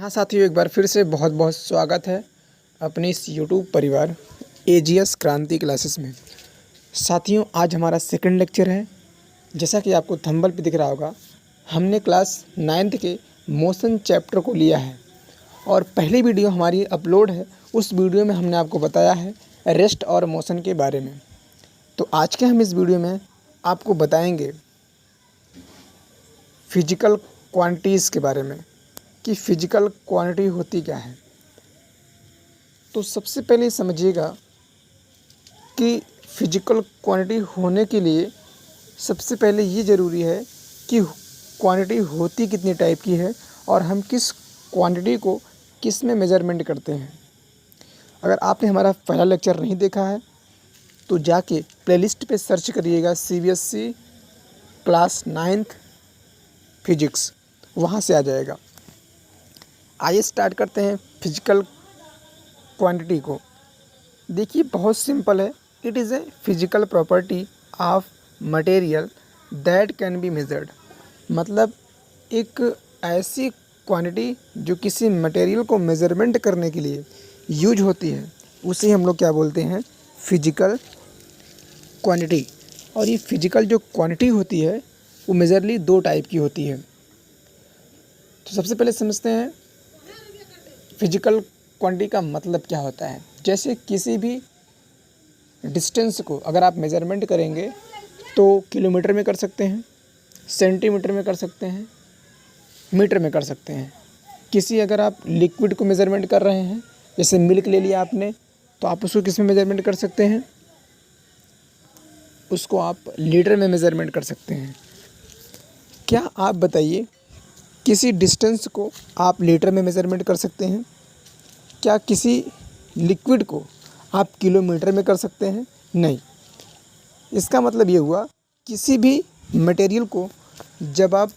हाँ साथियों, एक बार फिर से बहुत बहुत स्वागत है अपने इस यूट्यूब परिवार एजीएस क्रांति क्लासेस में। साथियों, आज हमारा सेकंड लेक्चर है। जैसा कि आपको थंबनेल पे दिख रहा होगा, हमने क्लास 9th के मोशन चैप्टर को लिया है और पहली वीडियो हमारी अपलोड है। उस वीडियो में हमने आपको बताया है रेस्ट और मोशन के बारे में। तो आज के हम इस वीडियो में आपको बताएंगे फिजिकल क्वांटिटीज़ के बारे में कि फिजिकल क्वांटिटी होती क्या है। तो सबसे पहले समझिएगा कि फिजिकल क्वांटिटी होने के लिए सबसे पहले ये ज़रूरी है कि क्वांटिटी होती कितनी टाइप की है और हम किस क्वांटिटी को किस में मेजरमेंट करते हैं। अगर आपने हमारा पहला लेक्चर नहीं देखा है तो जाके प्लेलिस्ट पे सर्च करिएगा सीबीएसई क्लास 9th फिजिक्स, वहाँ से आ जाएगा। आइए स्टार्ट करते हैं फिजिकल क्वांटिटी को। देखिए, बहुत सिंपल है। It is a physical property of material that can be measured. मतलब एक ऐसी क्वांटिटी जो किसी मटेरियल को मेज़रमेंट करने के लिए यूज होती है, उसे हम लोग क्या बोलते हैं, फिजिकल क्वांटिटी। और ये फिजिकल जो क्वांटिटी होती है वो मेजरली दो टाइप की होती है। तो सबसे पहले समझते हैं फिजिकल क्वांटिटी का मतलब क्या होता है। जैसे किसी भी डिस्टेंस को अगर आप मेज़रमेंट करेंगे तो किलोमीटर में कर सकते हैं, सेंटीमीटर में कर सकते हैं, मीटर में कर सकते हैं। किसी अगर आप लिक्विड को मेज़रमेंट कर रहे हैं, जैसे मिल्क ले लिया आपने, तो आप उसको किस में मेज़रमेंट कर सकते हैं, उसको आप लीटर में मेज़रमेंट कर सकते हैं। क्या आप बताइए, किसी डिस्टेंस को आप लीटर में मेज़रमेंट कर सकते हैं? क्या किसी लिक्विड को आप किलोमीटर में कर सकते हैं? नहीं। इसका मतलब ये हुआ, किसी भी मटेरियल को जब आप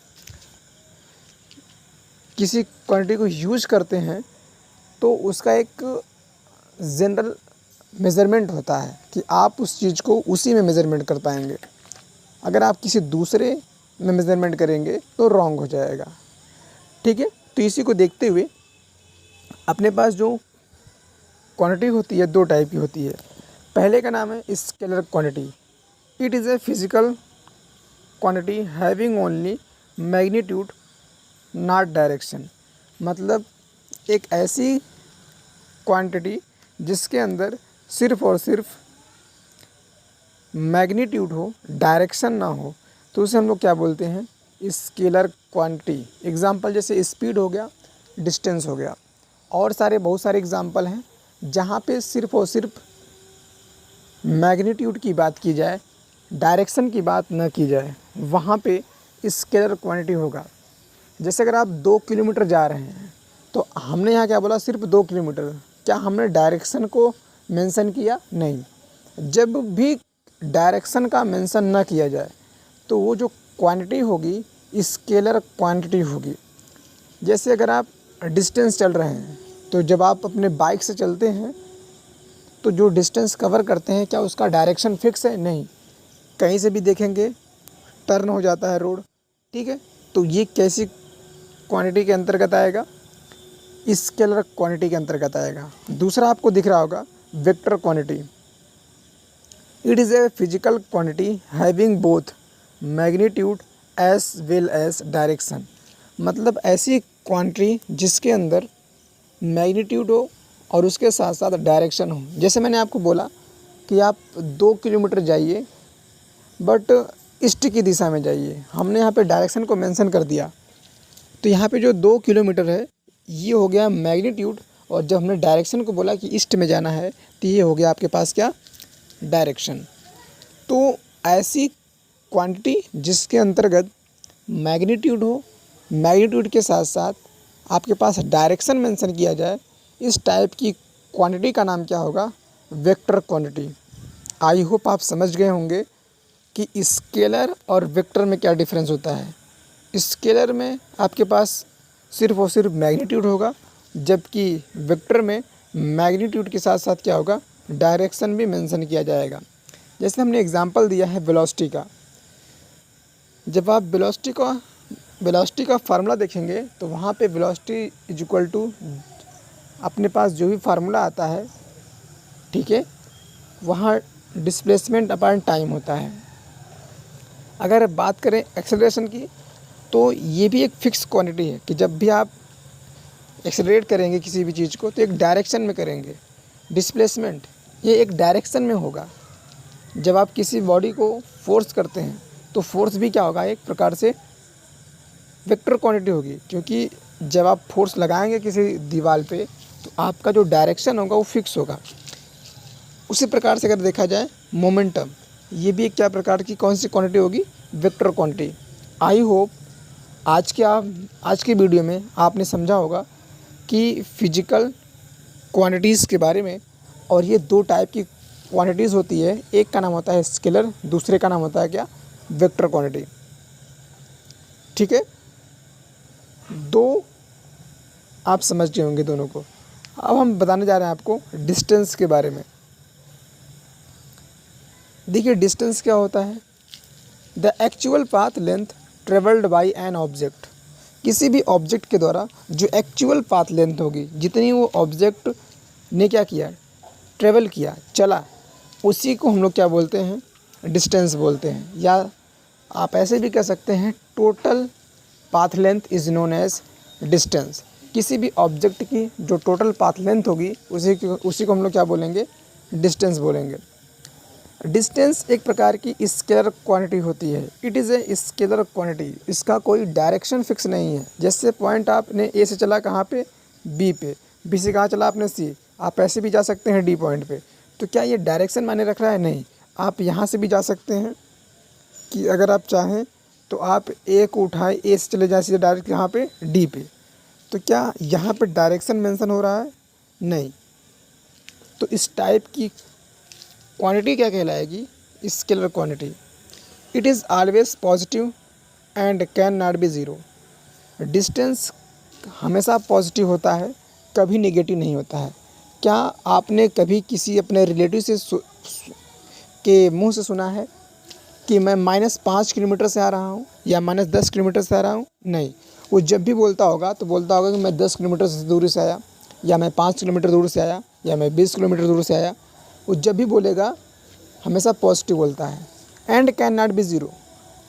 किसी क्वांटिटी को यूज़ करते हैं तो उसका एक जनरल मेज़रमेंट होता है कि आप उस चीज़ को उसी में मेज़रमेंट कर पाएंगे। अगर आप किसी दूसरे में मेज़रमेंट करेंगे तो रॉन्ग हो जाएगा। ठीक है, तो इसी को देखते हुए अपने पास जो क्वांटिटी होती है दो टाइप की होती है। पहले का नाम है scalar quantity. It is a physical quantity having only magnitude not direction. मतलब एक ऐसी क्वांटिटी जिसके अंदर सिर्फ और सिर्फ मैग्नीट्यूड हो, डायरेक्शन ना हो, तो उसे हम लोग क्या बोलते हैं, स्केलर क्वांटिटी। एग्जांपल जैसे स्पीड हो गया, डिस्टेंस हो गया, और बहुत सारे एग्जांपल हैं जहाँ पे सिर्फ और सिर्फ मैग्नीट्यूड की बात की जाए, डायरेक्शन की बात न की जाए, वहाँ पे स्केलर क्वांटिटी होगा। जैसे अगर आप 2 किलोमीटर जा रहे हैं तो हमने यहाँ क्या बोला, सिर्फ 2 किलोमीटर। क्या हमने डायरेक्शन को मेंशन किया? नहीं। जब भी डायरेक्शन का मेंशन ना किया जाए तो वो जो क्वांटिटी होगी स्केलर क्वांटिटी होगी। जैसे अगर आप डिस्टेंस चल रहे हैं तो जब आप अपने बाइक से चलते हैं तो जो डिस्टेंस कवर करते हैं, क्या उसका डायरेक्शन फिक्स है? नहीं। कहीं से भी देखेंगे टर्न हो जाता है रोड। ठीक है, तो ये कैसी क्वांटिटी के अंतर्गत आएगा, स्केलर क्वांटिटी के अंतर्गत आएगा। दूसरा आपको दिख रहा होगा vector quantity. It is a physical quantity having both magnitude as well as direction. मतलब ऐसी क्वांटिटी जिसके अंदर मैग्नीट्यूड हो और उसके साथ साथ डायरेक्शन हो। जैसे मैंने आपको बोला कि आप 2 किलोमीटर जाइए बट ईस्ट की दिशा में जाइए, हमने यहाँ पे डायरेक्शन को मेंशन कर दिया, तो यहाँ पे जो 2 किलोमीटर है ये हो गया मैग्नीट्यूड, और जब हमने डायरेक्शन को बोला कि ईस्ट में जाना है तो ये हो गया आपके पास क्या, डायरेक्शन। तो ऐसी क्वांटिटी जिसके अंतर्गत मैग्नीट्यूड हो, मैग्नीट्यूड के साथ साथ आपके पास डायरेक्शन मेंशन किया जाए, इस टाइप की क्वांटिटी का नाम क्या होगा, वेक्टर क्वांटिटी। आई होप आप समझ गए होंगे कि स्केलर और वेक्टर में क्या डिफरेंस होता है। स्केलर में आपके पास सिर्फ और सिर्फ मैग्नीट्यूड होगा, जबकि वेक्टर में मैग्नीट्यूड के साथ साथ क्या होगा, डायरेक्शन भी मेंशन किया जाएगा। जैसे हमने एग्जांपल दिया है वेलोसिटी का। जब आप वेलोसिटी का वेलोसिटी का फार्मूला देखेंगे तो वहाँ पे वेलोसिटी इज इक्वल टू अपने पास जो भी फार्मूला आता है, ठीक है, वहाँ डिस्प्लेसमेंट अपॉन टाइम होता है। अगर बात करें एक्सेलरेशन की तो ये भी एक फिक्स क्वांटिटी है कि जब भी आप एक्सेलरेट करेंगे किसी भी चीज़ को तो एक डायरेक्शन में करेंगे। डिस्प्लेसमेंट ये एक डायरेक्शन में होगा। जब आप किसी बॉडी को फोर्स करते हैं तो फोर्स भी क्या होगा, एक प्रकार से वेक्टर क्वांटिटी होगी, क्योंकि जब आप फोर्स लगाएंगे किसी दीवार पे तो आपका जो डायरेक्शन होगा वो फिक्स होगा। उसी प्रकार से अगर देखा जाए मोमेंटम, ये भी एक क्या प्रकार की कौन सी क्वांटिटी होगी, वेक्टर क्वांटिटी। आई होप आज के वीडियो में आपने समझा होगा कि फिजिकल क्वांटिटीज़ के बारे में। और ये दो टाइप की क्वांटिटीज़ होती है, एक का नाम होता है स्केलर, दूसरे का नाम होता है क्या, वेक्टर क्वांटिटी। ठीक है, दो आप समझ गए होंगे दोनों को। अब हम बताने जा रहे हैं आपको डिस्टेंस के बारे में। देखिए डिस्टेंस क्या होता है, the actual path length travelled by an object. किसी भी ऑब्जेक्ट के द्वारा जो एक्चुअल पाथ लेंथ होगी, जितनी वो ऑब्जेक्ट ने क्या किया, ट्रेवल किया, चला, उसी को हम लोग क्या बोलते हैं, डिस्टेंस बोलते हैं। या आप ऐसे भी कह सकते हैं total path length is known as distance. किसी भी ऑब्जेक्ट की जो टोटल पाथ लेंथ होगी उसी को हम लोग क्या बोलेंगे, डिस्टेंस बोलेंगे। डिस्टेंस एक प्रकार की स्केलर क्वांटिटी होती है। It is a scalar quantity. इसका कोई डायरेक्शन फिक्स नहीं है। जैसे पॉइंट आपने ए से चला कहाँ पे, बी पे, बी से कहाँ चला आपने सी, आप ऐसे भी जा सकते हैं डी पॉइंट पे। तो क्या ये डायरेक्शन माने रख रहा है, नहीं। आप यहाँ से भी जा सकते हैं कि अगर आप चाहें तो आप ए को उठाएं, ए से चले जाए सीधे डायरेक्ट यहाँ पे डी पे। तो क्या यहाँ पे डायरेक्शन मेंशन हो रहा है, नहीं। तो इस टाइप की क्वांटिटी क्या कहलाएगी, scalar quantity. It is always positive and can not be zero. Distance हमेशा पॉजिटिव होता है, कभी नेगेटिव नहीं होता है। क्या आपने कभी किसी अपने रिलेटिव से के मुंह से सुना है कि मैं -5 किलोमीटर से आ रहा हूँ या -10 किलोमीटर से आ रहा हूँ? नहीं। वो जब भी बोलता होगा तो बोलता होगा कि मैं 10 किलोमीटर से दूर से आया, या मैं 5 किलोमीटर दूर से आया, या मैं 20 किलोमीटर दूर से आया। वो जब भी बोलेगा हमेशा पॉजिटिव बोलता है। And can not be zero,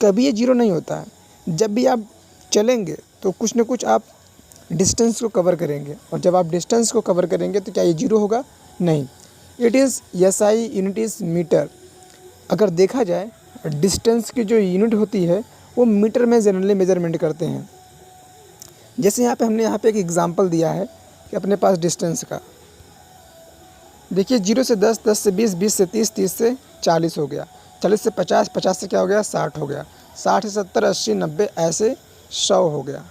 कभी ये जीरो नहीं होता है। जब भी आप चलेंगे तो कुछ न कुछ आप डिस्टेंस को कवर करेंगे, और जब आप डिस्टेंस को कवर करेंगे तो क्या ये जीरो होगा, नहीं। It is SI unit is metre. अगर देखा जाए डिस्टेंस की जो यूनिट होती है वो मीटर में जनरली मेजरमेंट करते हैं। जैसे हमने यहाँ पे एक एग्जांपल दिया है कि अपने पास डिस्टेंस का, देखिए 0 से 10, 10 से 20, 20 से 30, 30 से 40 हो गया, 40 से 50, 50 से क्या हो गया, 60 हो गया, 60 से 70, 80, 90, ऐसे 100 हो गया,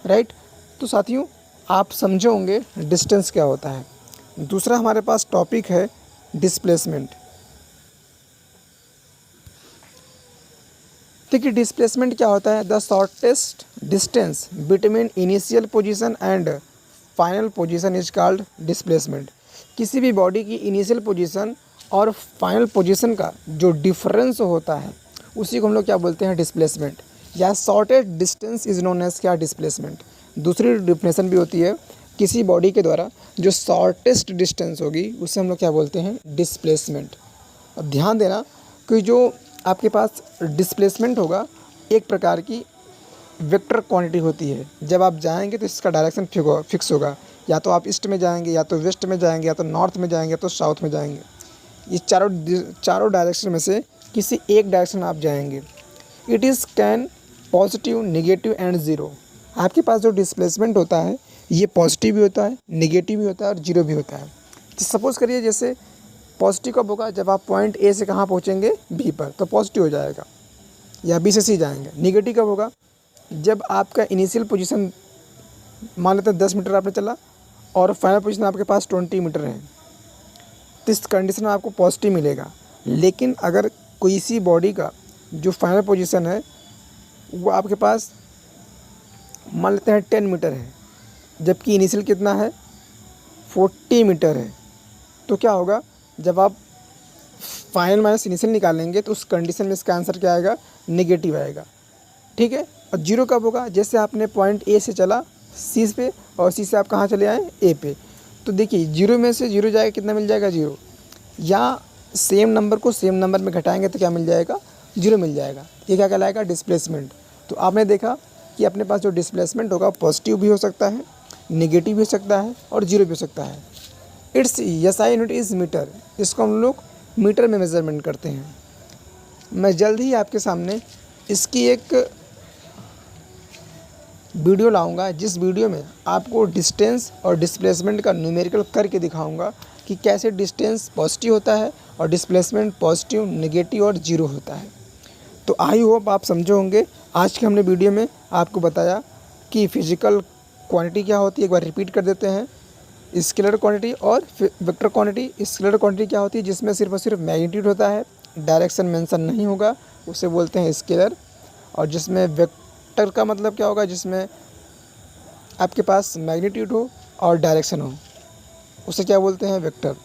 राइट। तो साथियों आप समझे होंगे डिस्टेंस क्या होता है। दूसरा हमारे पास टॉपिक है डिस्प्लेसमेंट। देखिए डिस्प्लेसमेंट क्या होता है, the shortest distance between initial position and final position is called displacement. किसी भी बॉडी की इनिशियल पोजीशन और फाइनल पोजीशन का जो डिफरेंस होता है उसी को हम लोग क्या बोलते हैं, डिस्प्लेसमेंट। या shortest distance is known as क्या, डिस्प्लेसमेंट। दूसरी डिफिनेशन भी होती है, किसी बॉडी के द्वारा जो शॉर्टेस्ट डिस्टेंस होगी उसे हम लोग क्या बोलते हैं, डिस्प्लेसमेंट। अब ध्यान देना कि जो आपके पास डिस्प्लेसमेंट होगा एक प्रकार की वेक्टर क्वांटिटी होती है। जब आप जाएंगे तो इसका डायरेक्शन फिक्स होगा, या तो आप ईस्ट में जाएंगे, या तो वेस्ट में जाएंगे, या तो नॉर्थ में जाएंगे, या तो साउथ में जाएंगे। ये चारों डायरेक्शन में से किसी एक डायरेक्शन आप जाएंगे। It is can positive, negative and zero. आपके पास जो डिस्प्लेसमेंट होता है ये पॉजिटिव भी होता है, नेगेटिव भी होता है और जीरो भी होता है। सपोज़ करिए जैसे पॉजिटिव कब होगा, जब आप पॉइंट ए से कहाँ पहुँचेंगे, बी पर, तो पॉजिटिव हो जाएगा, या बी से सी जाएंगे। नेगेटिव कब होगा, जब आपका इनिशियल पोजीशन मान लेते हैं 10 मीटर आपने चला और फाइनल पोजीशन आपके पास 20 मीटर है, तो इस कंडीशन में आपको पॉजिटिव मिलेगा। लेकिन अगर कोई सी बॉडी का जो फाइनल पोजीशन है वो आपके पास मान लेते हैं 10 मीटर है, जबकि इनिशियल कितना है, 40 मीटर है, तो क्या होगा, जब आप फाइनल माइनस इनिशियल निकालेंगे तो उस कंडीशन में इसका आंसर क्या आएगा, नेगेटिव आएगा। ठीक है। और जीरो कब होगा, जैसे आपने पॉइंट ए से चला सी पे और सी से आप कहाँ चले आए ए पे। तो देखिए जीरो में से जीरो जाएगा, कितना मिल जाएगा, जीरो। या सेम नंबर को सेम नंबर में घटाएंगे तो क्या मिल जाएगा, जीरो मिल जाएगा। ये क्या कहलाएगा, डिस्प्लेसमेंट। तो आपने देखा कि अपने पास जो डिस्प्लेसमेंट होगा पॉजिटिव भी हो सकता है, नेगेटिव भी हो सकता है और जीरो भी हो सकता है। It's SI unit is metre. इसको हम लोग मीटर में मेज़रमेंट करते हैं। मैं जल्द ही आपके सामने इसकी एक वीडियो लाऊंगा, जिस वीडियो में आपको डिस्टेंस और डिस्प्लेसमेंट का न्यूमेरिकल करके दिखाऊंगा कि कैसे डिस्टेंस पॉजिटिव होता है और डिस्प्लेसमेंट पॉजिटिव, नेगेटिव और जीरो होता है। तो आई होप आप समझे होंगे। आज के हमने वीडियो में आपको बताया कि फिजिकल क्वांटिटी क्या होती है। एक बार रिपीट कर देते हैं, स्केलर क्वांटिटी और वेक्टर क्वांटिटी। स्केलर क्वांटिटी क्या होती है, जिसमें सिर्फ और सिर्फ मैग्नीट्यूड होता है, डायरेक्शन मेंशन नहीं होगा, उसे बोलते हैं स्केलर। और जिसमें वेक्टर का मतलब क्या होगा, जिसमें आपके पास मैग्नीट्यूड हो और डायरेक्शन हो, उसे क्या बोलते हैं, वेक्टर।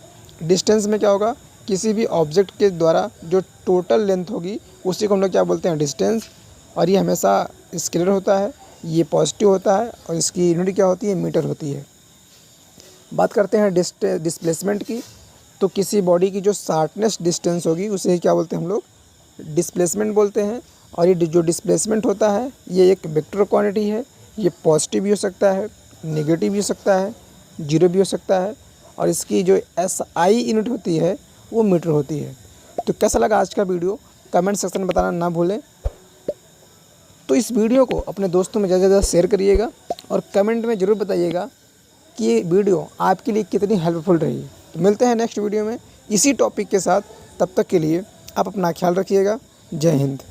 डिस्टेंस में क्या होगा, किसी भी ऑब्जेक्ट के द्वारा जो टोटल लेंथ होगी उसी को हम लोग क्या बोलते हैं, डिस्टेंस। और ये हमेशा स्केलर होता है, ये पॉजिटिव होता है और इसकी यूनिट क्या होती है, मीटर होती है। बात करते हैं डिस्प्लेसमेंट की। तो किसी बॉडी की जो शार्टनेस्ट डिस्टेंस होगी उसे क्या बोलते हैं हम लोग, डिस्प्लेसमेंट बोलते हैं। और ये जो डिस्प्लेसमेंट होता है ये एक वेक्टर क्वांटिटी है। ये पॉजिटिव भी हो सकता है, नेगेटिव भी हो सकता है, जीरो भी हो सकता है। और इसकी जो एसआई यूनिट होती है वो मीटर होती है। तो कैसा लगा आज का वीडियो, कमेंट सेक्शन में बताना ना भूलें। तो इस वीडियो को अपने दोस्तों में ज़्यादा से ज़्यादा शेयर करिएगा और कमेंट में ज़रूर बताइएगा कि ये वीडियो आपके लिए कितनी हेल्पफुल रही। तो मिलते हैं नेक्स्ट वीडियो में इसी टॉपिक के साथ। तब तक के लिए आप अपना ख्याल रखिएगा। जय हिंद।